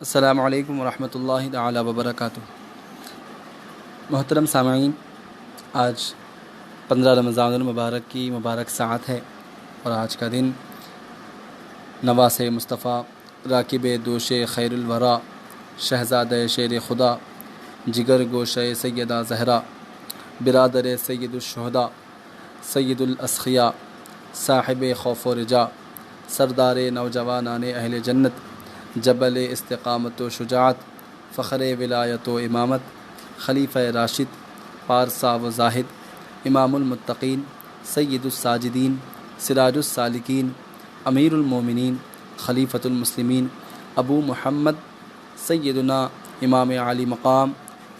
السلام علیکم ورحمۃ اللہ تعالی وبرکاتہ۔ محترم سامعین، آج 15 رمضان المبارک کی مبارک ساعت ہے اور آج کا دن نواس مصطفیٰ، راکب دوش خیر الورا، شہزادہ شیر خدا، جگر گوشہ سیدہ زہرا، برادر سید الشہداء، سید الاسخیاء، صاحب خوف و رجا، سردار نوجوانان اہل جنت، جبل استقامت و شجاعت، فخر ولایت و امامت، خلیفہ راشد، پارسا و زاہد، امام المتقین، سید الساجدین، سراج السالکین، امیر المومنین، خلیفۃ المسلمین، ابو محمد سیدنا امام علی مقام،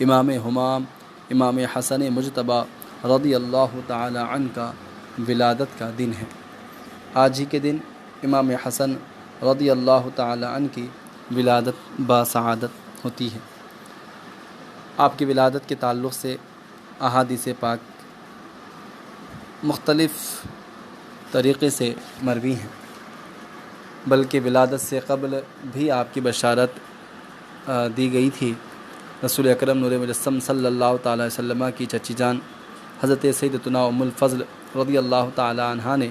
امام ہمام، امام حسن مجتبیٰ رضی اللہ تعالی عنہ کا ولادت کا دن ہے۔ آج ہی کے دن امام حسن رضی اللہ تعالی عنہ کی ولادت باسعادت ہوتی ہے۔ آپ کی ولادت کے تعلق سے احادیث پاک مختلف طریقے سے مروی ہیں، بلکہ ولادت سے قبل بھی آپ کی بشارت دی گئی تھی۔ رسول اکرم نور مجسم صلی اللہ تعالی وسلم کی چچی جان حضرت سیدتنا ام الفضل رضی اللہ تعالی عنہا نے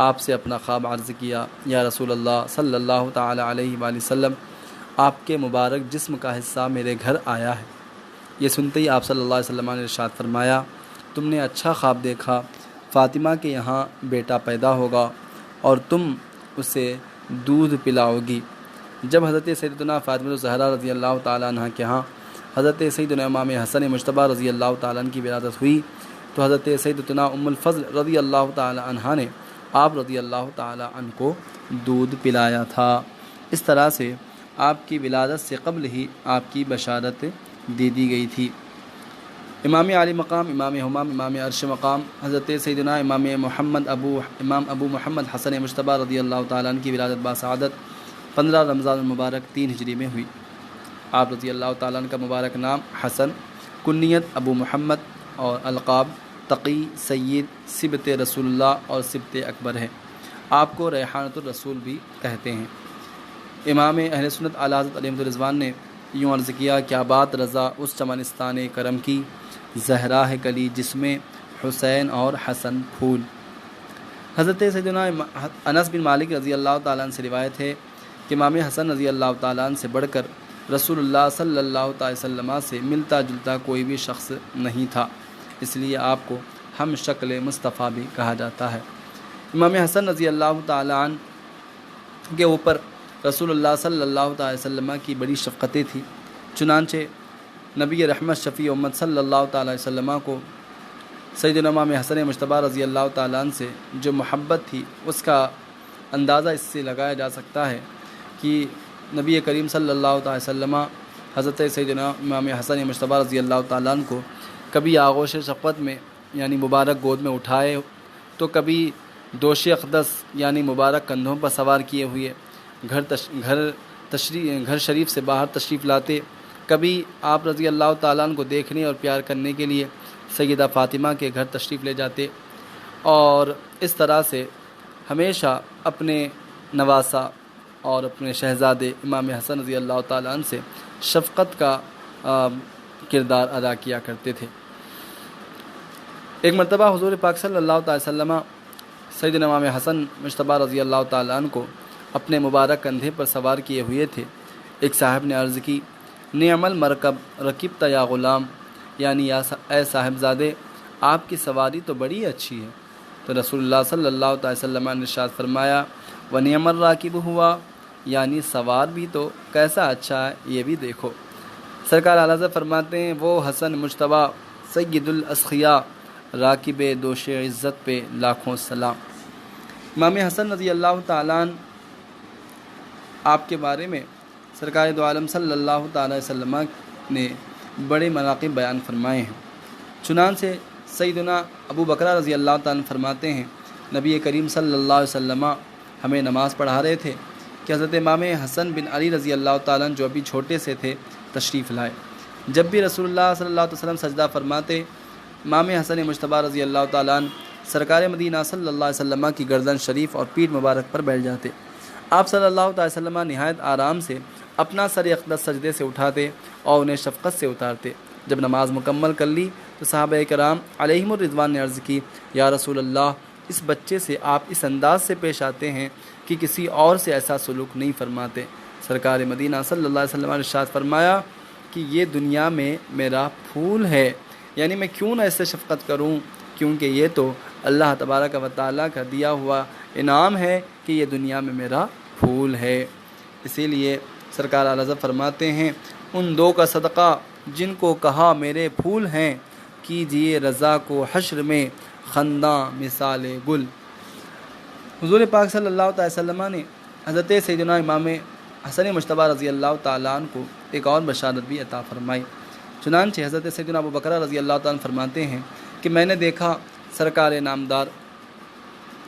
آپ سے اپنا خواب عرض کیا، یا رسول اللہ صلی اللہ تعالی علیہ وآلہ وسلم، آپ کے مبارک جسم کا حصہ میرے گھر آیا ہے۔ یہ سنتے ہی آپ صلی اللہ علیہ وسلم نے ارشاد فرمایا، تم نے اچھا خواب دیکھا، فاطمہ کے یہاں بیٹا پیدا ہوگا اور تم اسے دودھ پلاؤ گی۔ جب حضرت سیدتنا فاطمہ الزہرا رضی اللہ تعالیٰ عنہ کے یہاں حضرت سیدنا امام حسن مجتبیٰ رضی اللہ تعالیٰ عنہ کی ولادت ہوئی تو حضرت سیدتنا ام الفضل رضی اللہ تعالیٰ عنہ نے آپ رضی اللہ تعالیٰ عنہ کو دودھ پلایا تھا۔ اس طرح سے آپ کی ولادت سے قبل ہی آپ کی بشارت دے دی گئی تھی۔ امام علی مقام، امام ہمام، امام عرش مقام حضرت سیدنا امام ابو محمد حسن مجتبیٰ رضی اللہ تعالیٰ عنہ کی ولادت باسعادت 15 رمضان المبارک 3 ہجری میں ہوئی۔ آپ رضی اللہ تعالیٰ عنہ کا مبارک نام حسن، کنیت ابو محمد اور القاب تقی، سید، سبت رسول اللہ اور سبت اکبر ہے۔ آپ کو ریحانۃ الرسول بھی کہتے ہیں۔ امام اہل سنت اعلیٰ حضرت علیہ الرضوان نے یوں عرض کیا، کیا بات رضا اس چمنستان کرم کی، زہرا ہے کلی جس میں حسین اور حسن پھول۔ حضرت سیدنا انس بن مالک رضی اللہ تعالیٰ عنہ سے روایت ہے کہ امام حسن رضی اللہ تعالیٰ عنہ سے بڑھ کر رسول اللہ صلی اللہ تعالی وسلم سے ملتا جلتا کوئی بھی شخص نہیں تھا، اس لیے آپ کو ہم شکل مصطفیٰ بھی کہا جاتا ہے۔ امام حسن رضی اللہ تعالیٰ عنہ کے اوپر رسول اللہ صلی اللہ تعالی وسلم کی بڑی شفقتیں تھیں، چنانچہ نبی رحمت شفیع امت صلی اللہ تعالی وسلم کو سیدنا امام حسن مجتبیٰ رضی اللہ تعالیٰ عنہ سے جو محبت تھی اس کا اندازہ اس سے لگایا جا سکتا ہے کہ نبی کریم صلی اللہ تعالی وسلم حضرت سیدنا امام حسن مجتبیٰ رضی اللہ تعالیٰ عنہ کو کبھی آغوش شفقت میں یعنی مبارک گود میں اٹھائے تو کبھی دوش اقدس یعنی مبارک کندھوں پر سوار کیے ہوئے گھر شریف سے باہر تشریف لاتے، کبھی آپ رضی اللہ تعالیٰ عنہ کو دیکھنے اور پیار کرنے کے لیے سیدہ فاطمہ کے گھر تشریف لے جاتے، اور اس طرح سے ہمیشہ اپنے نواسہ اور اپنے شہزادے امام حسن رضی اللہ تعالیٰ عنہ سے شفقت کا کردار ادا کیا کرتے تھے۔ ایک مرتبہ حضور پاک صلی اللہ تعالی وسلم سیدنا امام حسن مجتبیٰ رضی اللہ تعالیٰ عنہ کو اپنے مبارک کندھے پر سوار کیے ہوئے تھے۔ ایک صاحب نے عرض کی، نعم المرکب رکبت یا غلام، یعنی اے صاحبزادے آپ کی سواری تو بڑی اچھی ہے۔ تو رسول اللہ صلی اللہ تعالی وسلم نے ارشاد فرمایا، ونعم الراکب ہوا، یعنی سوار بھی تو کیسا اچھا ہے یہ بھی دیکھو۔ سرکار اعلیٰ حضرت فرماتے ہیں، وہ حسن مجتبیٰ سید الاسخیاء راکب دوش عزت پہ لاکھوں سلام۔ امام حسن رضی اللہ تعالیٰ عنہ آپ کے بارے میں سرکار دو عالم صلی اللہ تعالی وسلم نے بڑے مناقب بیان فرمائے ہیں۔ چنانچہ سیدنا ابو بکر رضی اللہ تعالیٰ عنہ فرماتے ہیں، نبی کریم صلی اللہ علیہ وسلم ہمیں نماز پڑھا رہے تھے کہ حضرت امام حسن بن علی رضی اللہ تعالیٰ عنہ جو ابھی چھوٹے سے تھے تشریف لائے۔ جب بھی رسول اللہ صلی اللہ علیہ وسلم سجدہ فرماتے، امام حسن مجتبیٰ رضی اللہ تعالیٰ عنہ سرکار مدینہ صلی اللہ علیہ وسلم کی گردن شریف اور پیٹھ مبارک پر بیٹھ جاتے۔ آپ صلی اللہ تعالی وسلم نہایت آرام سے اپنا سر اقدس سجدے سے اٹھاتے اور انہیں شفقت سے اتارتے۔ جب نماز مکمل کر لی تو صحابہ کرام علیہم الرضوان نے عرض کی، یا رسول اللہ، اس بچے سے آپ اس انداز سے پیش آتے ہیں کہ کسی اور سے ایسا سلوک نہیں فرماتے۔ سرکار مدینہ صلی اللہ علیہ وسلم نے ارشاد فرمایا کہ یہ دنیا میں میرا پھول ہے، یعنی میں کیوں نہ اس سے شفقت کروں، کیونکہ یہ تو اللہ تبارک و تعالیٰ کا دیا ہوا انعام ہے کہ یہ دنیا میں میرا پھول ہے۔ اسی لیے سرکار اعلی حضرت فرماتے ہیں، ان دو کا صدقہ جن کو کہا میرے پھول ہیں، کیجئے رضا کو حشر میں خنداں مثال گل۔ حضور پاک صلی اللہ تعالی وسلم نے حضرت سیدنا امام حسن مجتبیٰ رضی اللہ تعالیٰ عنہ کو ایک اور بشارت بھی عطا فرمائی۔ چنانچہ حضرت سیدنا ابو بکر رضی اللہ تعالیٰ عنہ فرماتے ہیں کہ میں نے دیکھا سرکار نامدار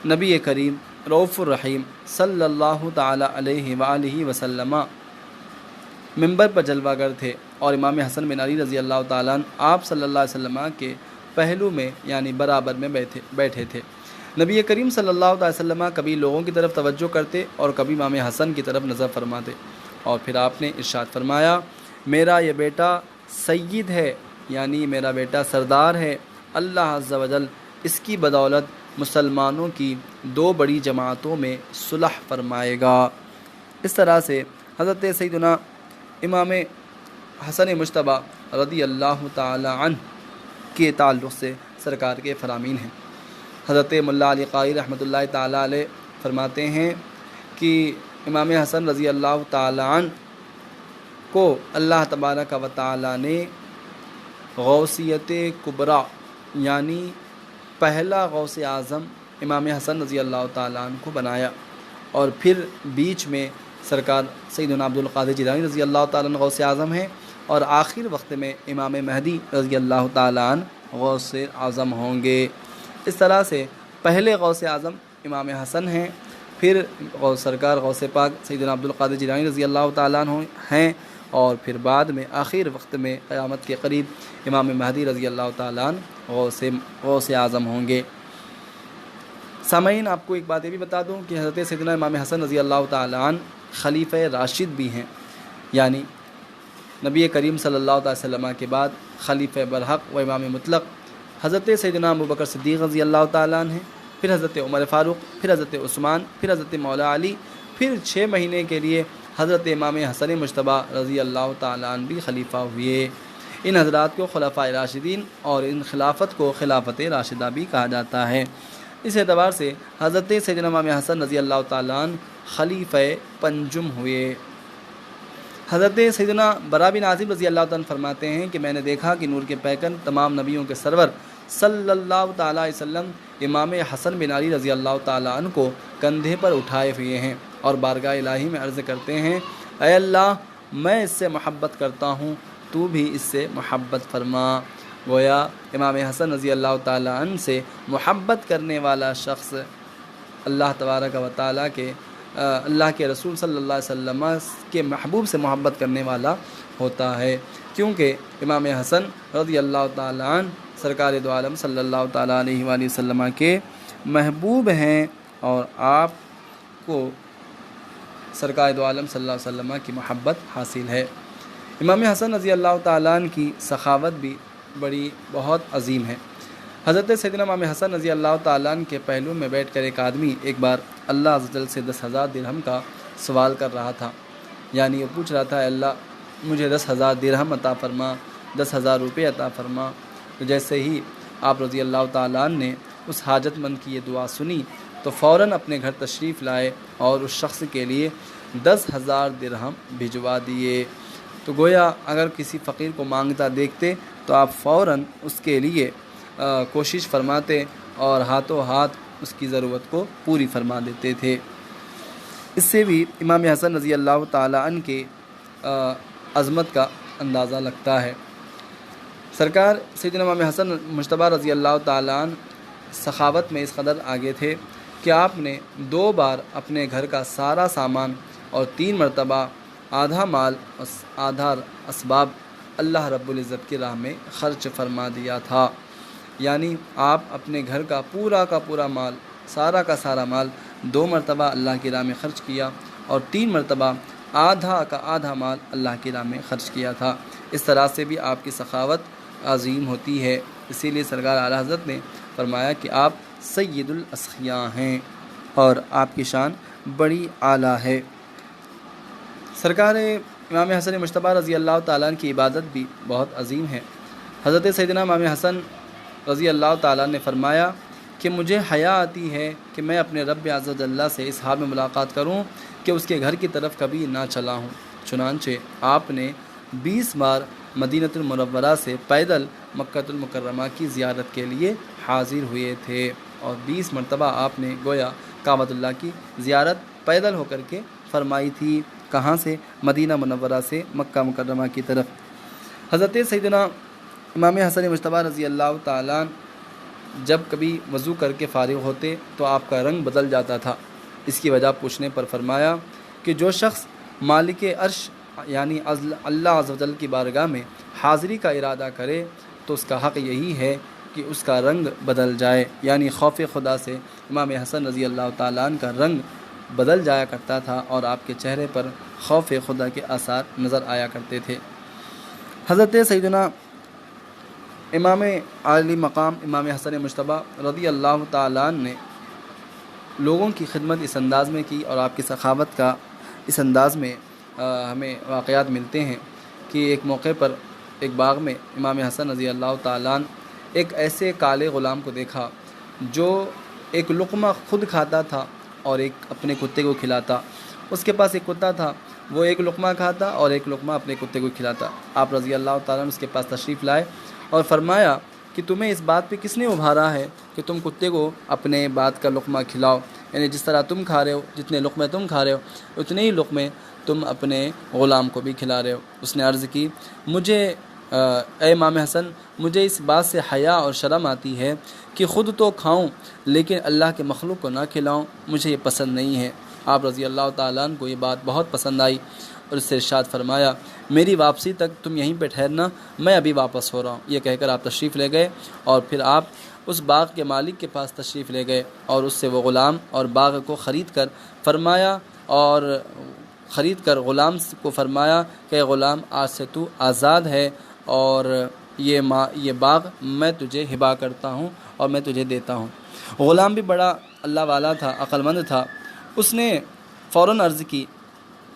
نبی کریم رؤوف الرحیم صلی اللہ تعالیٰ علیہ وآلہ وسلم ممبر پر جلوہ گر تھے، اور امام حسن بن علی رضی اللہ تعالیٰ عنہ آپ صلی اللہ علیہ وسلم کے پہلو میں یعنی برابر میں بیٹھے تھے۔ نبی کریم صلی اللہ علیہ وسلم کبھی لوگوں کی طرف توجہ کرتے اور کبھی امام حسن کی طرف نظر فرماتے، اور پھر آپ نے ارشاد فرمایا، میرا یہ بیٹا سید ہے، یعنی میرا بیٹا سردار ہے، اللہ عز و جل اس کی بدولت مسلمانوں کی دو بڑی جماعتوں میں صلح فرمائے گا۔ اس طرح سے حضرت سیدنا امام حسن مجتبیٰ رضی اللہ تعالی عنہ کے تعلق سے سرکار کے فرامین ہیں۔ حضرت ملا علی قاری رحمۃ اللہ تعالی علیہ فرماتے ہیں کہ امام حسن رضی اللہ تعالی عنہ کو اللہ تبارک و تعالی نے غوثیت کبریٰ یعنی پہلا غوث اعظم امام حسن رضی اللہ تعالی عنہ کو بنایا، اور پھر بیچ میں سرکار سیدنا عبد القادر جیلانی رضی اللہ تعالیٰ عنہ غوث اعظم ہیں، اور آخر وقت میں امام مہدی رضی اللہ تعالیٰ عنہ غوث اعظم ہوں گے۔ اس طرح سے پہلے غوث اعظم امام حسن ہیں، پھر سرکار غوث پاک سیدنا عبد القادر جیلانی رضی اللہ تعالیٰ عنہ ہیں، اور پھر بعد میں آخر وقت میں قیامت کے قریب امام مہدی رضی اللہ تعالیٰ عنہ غوث اعظم ہوں گے۔ سامعین، آپ کو ایک بات یہ بھی بتا دوں کہ حضرت سیدنا امام حسن رضی اللہ تعالیٰ عنہ خلیفہ راشد بھی ہیں، یعنی نبی کریم صلی اللہ علیہ وسلم کے بعد خلیفہ برحق و امام مطلق حضرت سیدنا ابو بکر صدیق رضی اللہ تعالیٰ عنہ ہیں، پھر حضرت عمر فاروق، پھر حضرت عثمان، پھر حضرت مولا علی، پھر 6 مہینے کے لیے حضرت امام حسن مجتبیٰ رضی اللہ تعالیٰ عنہ بھی خلیفہ ہوئے۔ ان حضرات کو خلفاء راشدین اور ان خلافت کو خلافت راشدہ بھی کہا جاتا ہے۔ اس اعتبار سے حضرت سیدنا امام حسن رضی اللہ تعالیٰ عنہ خلیفہ پنجم ہوئے۔ حضرت سیدنا برا بن عازب رضی اللہ تعالیٰ عنہ فرماتے ہیں کہ میں نے دیکھا کہ نور کے پیکن تمام نبیوں کے سرور صلی اللہ تعالیٰ علیہ وسلم امام حسن بن علی رضی اللہ تعالیٰ عنہ کو کندھے پر اٹھائے ہوئے ہیں اور بارگاہ الہی میں عرض کرتے ہیں، اے اللہ، میں اس سے محبت کرتا ہوں، تو بھی اس سے محبت فرما۔ گویا امام حسن رضی اللہ تعالیٰ عنہ سے محبت کرنے والا شخص اللہ تبارک و تعالیٰ کے اللہ کے رسول صلی اللہ علیہ وسلم کے محبوب سے محبت کرنے والا ہوتا ہے، کیونکہ امام حسن رضی اللہ تعالیٰ عنہ سرکار دو عالم صلی اللہ تعالیٰ علیہ وآلہ وسلم کے محبوب ہیں، اور آپ کو سرکار دو عالم صلی اللہ علیہ وسلم کی محبت حاصل ہے۔ امام حسن رضی اللہ تعالیٰ عنہ کی سخاوت بھی بہت عظیم ہے۔ حضرت سیدنا امام حسن رضی اللہ تعالیٰ عنہ کے پہلو میں بیٹھ کر ایک آدمی ایک بار اللہ عز و جل سے 10,000 درہم کا سوال کر رہا تھا، یعنی وہ پوچھ رہا تھا، اے اللہ، مجھے 10,000 درہم عطا فرما، 10,000 روپے عطا فرما۔ تو جیسے ہی آپ رضی اللہ تعالیٰ عنہ نے اس حاجت مند کی یہ دعا سنی تو فوراً اپنے گھر تشریف لائے اور اس شخص کے لیے 10,000 درہم بھجوا دیے۔ تو گویا اگر کسی فقیر کو مانگتا دیکھتے تو آپ فوراً اس کے لیے کوشش فرماتے اور ہاتھوں ہاتھ اس کی ضرورت کو پوری فرما دیتے تھے۔ اس سے بھی امام حسن رضی اللہ تعالیٰ عنہ کے عظمت کا اندازہ لگتا ہے۔ سرکار سیدنا امام حسن مجتبیٰ رضی اللہ تعالیٰ عنہ سخاوت میں اس قدر آگے تھے کہ آپ نے 2 بار اپنے گھر کا سارا سامان اور 3 مرتبہ آدھا مال آدھا اسباب اللہ رب العزت کی راہ میں خرچ فرما دیا تھا، یعنی آپ اپنے گھر کا پورا مال، سارا کا سارا مال 2 مرتبہ اللہ کی راہ میں خرچ کیا، اور 3 مرتبہ آدھا کا آدھا مال اللہ کی راہ میں خرچ کیا تھا۔ اس طرح سے بھی آپ کی سخاوت عظیم ہوتی ہے۔ اسی لیے سرکار اعلیٰ حضرت نے فرمایا کہ آپ سید الاسخیاء ہیں اور آپ کی شان بڑی اعلیٰ ہے۔ سرکار امام حسن مجتبیٰ رضی اللہ تعالیٰ عنہ کی عبادت بھی بہت عظیم ہے۔ حضرت سیدنا امام حسن رضی اللہ تعالیٰ نے فرمایا کہ مجھے حیا آتی ہے کہ میں اپنے رب عز و جل سے اس حال میں ملاقات کروں کہ اس کے گھر کی طرف کبھی نہ چلا ہوں۔ چنانچہ آپ نے 20 بار مدینۃ المنورہ سے پیدل مکہ المکرمہ کی زیارت کے لیے حاضر ہوئے تھے، اور 20 مرتبہ آپ نے گویا کعبۃ اللہ کی زیارت پیدل ہو کر کے فرمائی تھی۔ کہاں سے؟ مدینہ منورہ سے مکہ مکرمہ کی طرف۔ حضرت سیدنا امام حسن مجتبیٰ رضی اللہ تعالیٰ جب کبھی وضو کر کے فارغ ہوتے تو آپ کا رنگ بدل جاتا تھا۔ اس کی وجہ پوچھنے پر فرمایا کہ جو شخص مالک عرش یعنی اللہ عز و جل کی بارگاہ میں حاضری کا ارادہ کرے تو اس کا حق یہی ہے کہ اس کا رنگ بدل جائے، یعنی خوف خدا سے امام حسن رضی اللہ تعالیٰ عنہ کا رنگ بدل جایا کرتا تھا اور آپ کے چہرے پر خوف خدا کے آثار نظر آیا کرتے تھے۔ حضرت سیدنا امام عالی مقام امام حسن مجتبیٰ رضی اللہ تعالیٰ عنہ نے لوگوں کی خدمت اس انداز میں کی، اور آپ کی سخاوت کا اس انداز میں ہمیں واقعات ملتے ہیں کہ ایک موقع پر ایک باغ میں امام حسن رضی اللہ تعالیٰ عنہ ایک ایسے کالے غلام کو دیکھا جو ایک لقمہ خود کھاتا تھا اور ایک اپنے کتے کو کھلاتا۔ اس کے پاس ایک کتا تھا، وہ ایک لقمہ کھاتا اور ایک لقمہ اپنے کتے کو کھلاتا۔ آپ رضی اللہ تعالیٰ عنہ اس کے پاس تشریف لائے اور فرمایا کہ تمہیں اس بات پہ کس نے ابھارا ہے کہ تم کتے کو اپنے بات کا لقمہ کھلاؤ، یعنی جس طرح تم کھا رہے ہو، جتنے لقمے تم کھا رہے ہو اتنے ہی لقمے تم اپنے غلام کو بھی کھلا رہے ہو۔ اس نے عرض کی مجھے اے امام حسن، مجھے اس بات سے حیا اور شرم آتی ہے کہ خود تو کھاؤں لیکن اللہ کے مخلوق کو نہ کھلاؤں، مجھے یہ پسند نہیں ہے۔ آپ رضی اللہ تعالیٰ عنہ کو یہ بات بہت پسند آئی اور اس سے ارشاد فرمایا میری واپسی تک تم یہیں پہ ٹھہرنا، میں ابھی واپس ہو رہا ہوں۔ یہ کہہ کر آپ تشریف لے گئے اور پھر آپ اس باغ کے مالک کے پاس تشریف لے گئے اور اس سے وہ غلام اور باغ کو خرید کر فرمایا اور غلام کو فرمایا کہ غلام آج سے تو آزاد ہے اور یہ باغ میں تجھے ہبا کرتا ہوں اور میں تجھے دیتا ہوں۔ غلام بھی بڑا اللہ والا تھا، عقل مند تھا۔ اس نے فوراً عرض کی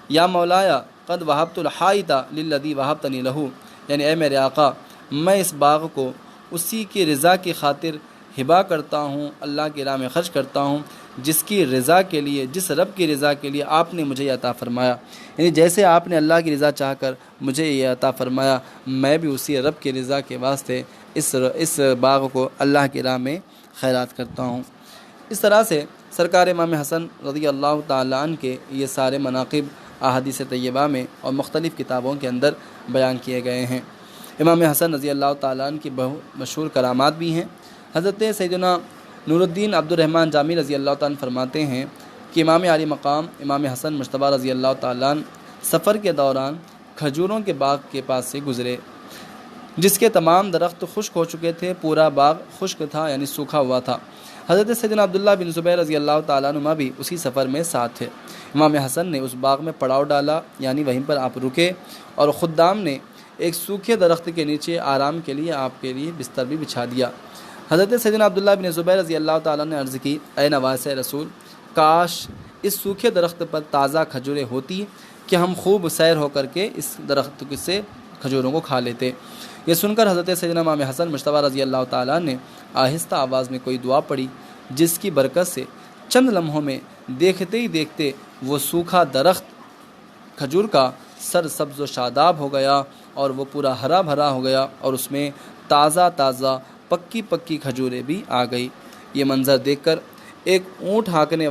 یا مولایا قد وہبت الحائط للذی وہبتنی لہو، یعنی اے میرے آقا میں اس باغ کو اسی کی رضا کی خاطر ہبا کرتا ہوں، اللہ کی راہ میں خرچ کرتا ہوں جس کی رضا کے لیے، جس رب کی رضا کے لیے آپ نے مجھے یہ عطا فرمایا، یعنی جیسے آپ نے اللہ کی رضا چاہ کر مجھے یہ عطا فرمایا میں بھی اسی رب کی رضا کے واسطے اس باغ کو اللہ کی راہ میں خیرات کرتا ہوں۔ اس طرح سے سرکار امام حسن رضی اللہ تعالیٰ عنہ کے یہ سارے مناقب احادیث طیبہ میں اور مختلف کتابوں کے اندر بیان کیے گئے ہیں۔ امام حسن رضی اللہ تعالیٰ عنہ کی بہت مشہور کرامات بھی ہیں۔ حضرت سیدنا نور الدین عبد الرحمن جامی رضی اللہ تعالیٰ عنہ فرماتے ہیں کہ امام عالی مقام امام حسن مجتبیٰ رضی اللہ تعالیٰ عنہ سفر کے دوران کھجوروں کے باغ کے پاس سے گزرے جس کے تمام درخت خشک ہو چکے تھے، پورا باغ خشک تھا یعنی سوکھا ہوا تھا۔ حضرت سیدنا عبداللہ بن زبیر رضی اللہ تعالیٰ عنہ بھی اسی سفر میں ساتھ تھے۔ امام حسن نے اس باغ میں پڑاؤ ڈالا، یعنی وہیں پر آپ رکے، اور خدام نے ایک سوکھے درخت کے نیچے آرام کے لیے آپ کے لیے بستر بھی بچھا دیا۔ حضرت سیدنا عبداللہ بن زبیر رضی اللہ تعالیٰ نے عرض کی اے نواس رسول، کاش اس سوکھے درخت پر تازہ کھجوریں ہوتی کہ ہم خوب سیر ہو کر کے اس درخت سے کھجوروں کو کھا لیتے۔ یہ سن کر حضرت سیدنا امام حسن مجتبیٰ رضی اللہ تعالیٰ نے آہستہ آواز میں کوئی دعا پڑھی جس کی برکت سے چند لمحوں میں دیکھتے ہی دیکھتے وہ سوکھا درخت کھجور کا سر سبز و شاداب ہو گیا اور وہ پورا ہرا بھرا ہو گیا اور اس میں تازہ تازہ پکی پکی کھجوریں بھی آ گئی۔ یہ منظر دیکھ کر ایک اونٹ ہانکنے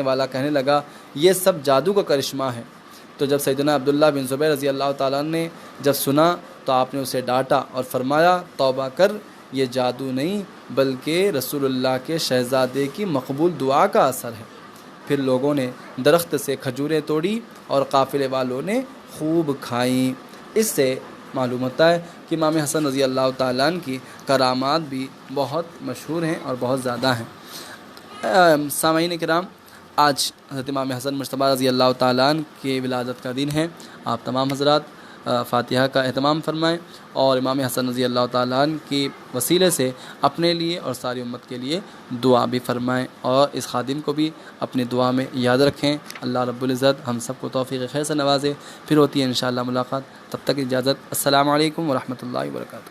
والا کہنے لگا یہ سب جادو کا کرشمہ ہے۔ تو جب سیدنا عبداللہ بن زبیر رضی اللہ تعالیٰ نے جب سنا تو آپ نے اسے ڈانٹا اور فرمایا توبہ کر، یہ جادو نہیں بلکہ رسول اللہ کے شہزادے کی مقبول دعا کا اثر ہے۔ پھر لوگوں نے درخت سے کھجوریں توڑی اور قافلے والوں نے خوب کھائیں۔ اس سے معلوم ہوتا ہے کہ امام حسن رضی اللہ تعالیٰ عنہ کی کرامات بھی بہت مشہور ہیں اور بہت زیادہ ہیں۔ سامعین کرام، آج حضرت امام حسن مجتبی رضی اللہ تعالیٰ عنہ کے ولادت کا دن ہے۔ آپ تمام حضرات فاتحہ کا اہتمام فرمائیں اور امام حسن رضی اللہ تعالیٰ عنہ کی وسیلے سے اپنے لیے اور ساری امت کے لیے دعا بھی فرمائیں اور اس خادم کو بھی اپنی دعا میں یاد رکھیں۔ اللہ رب العزت ہم سب کو توفیق خیر سے نوازے۔ پھر ہوتی ہے انشاءاللہ ملاقات، تب تک اجازت۔ السلام علیکم ورحمۃ اللہ وبرکاتہ۔